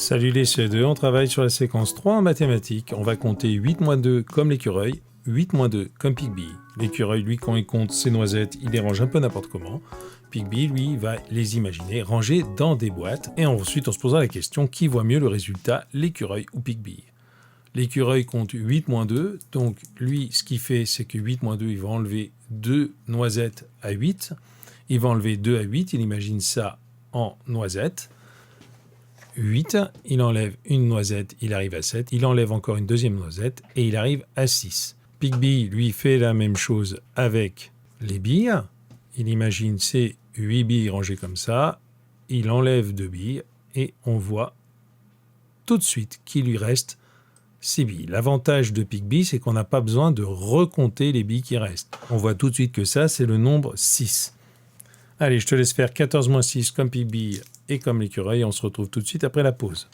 Salut les CE2, on travaille sur la séquence 3 en mathématiques. On va compter 8 moins 2 comme l'écureuil, 8 moins 2 comme Pigby. L'écureuil, lui, quand il compte ses noisettes, il les range un peu n'importe comment. Pigby, lui, va les imaginer rangées dans des boîtes. Et ensuite, on se posera la question, qui voit mieux le résultat, l'écureuil ou Pigby? L'écureuil compte 8 moins 2, donc lui, ce qu'il fait, c'est que 8 moins 2, il va enlever 2 noisettes à 8. Il va enlever 2 à 8, il imagine ça en noisettes. 8, il enlève une noisette, il arrive à 7, il enlève encore une deuxième noisette et il arrive à 6. Pigby, lui, fait la même chose avec les billes. Il imagine ces 8 billes rangées comme ça, il enlève 2 billes et on voit tout de suite qu'il lui reste 6 billes. L'avantage de Pigby, c'est qu'on n'a pas besoin de recompter les billes qui restent. On voit tout de suite que ça, c'est le nombre 6. Allez, je te laisse faire 14 moins 6 comme Pigby et comme l'écureuil. On se retrouve tout de suite après la pause.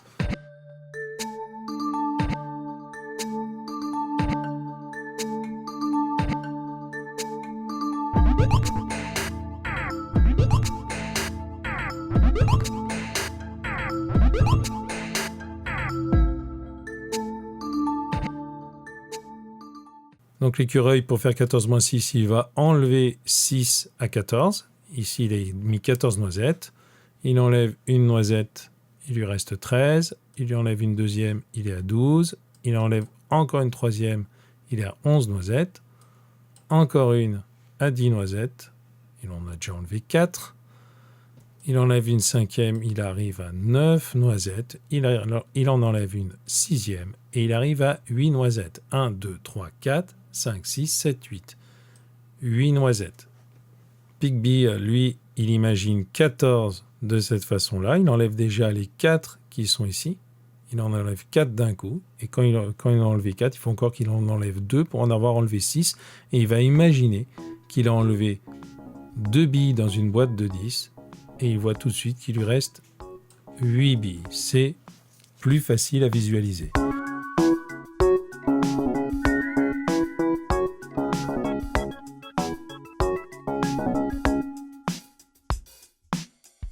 Donc l'écureuil, pour faire 14 moins 6, il va enlever 6 à 14. Ici, il a mis 14 noisettes. Il enlève une noisette, il lui reste 13. Il lui enlève une deuxième, il est à 12. Il enlève encore une troisième, il est à 11 noisettes. Encore une à 10 noisettes. Il en a déjà enlevé 4. Il enlève une cinquième, il arrive à 9 noisettes. Il en enlève une sixième et il arrive à 8 noisettes. 1, 2, 3, 4, 5, 6, 7, 8. 8 noisettes. Pigby, lui, il imagine 14 de cette façon-là. Il enlève déjà les 4 qui sont ici. Il en enlève 4 d'un coup. Et quand il en a enlevé 4, il faut encore qu'il en enlève 2 pour en avoir enlevé 6. Et il va imaginer qu'il a enlevé 2 billes dans une boîte de 10. Et il voit tout de suite qu'il lui reste 8 billes. C'est plus facile à visualiser.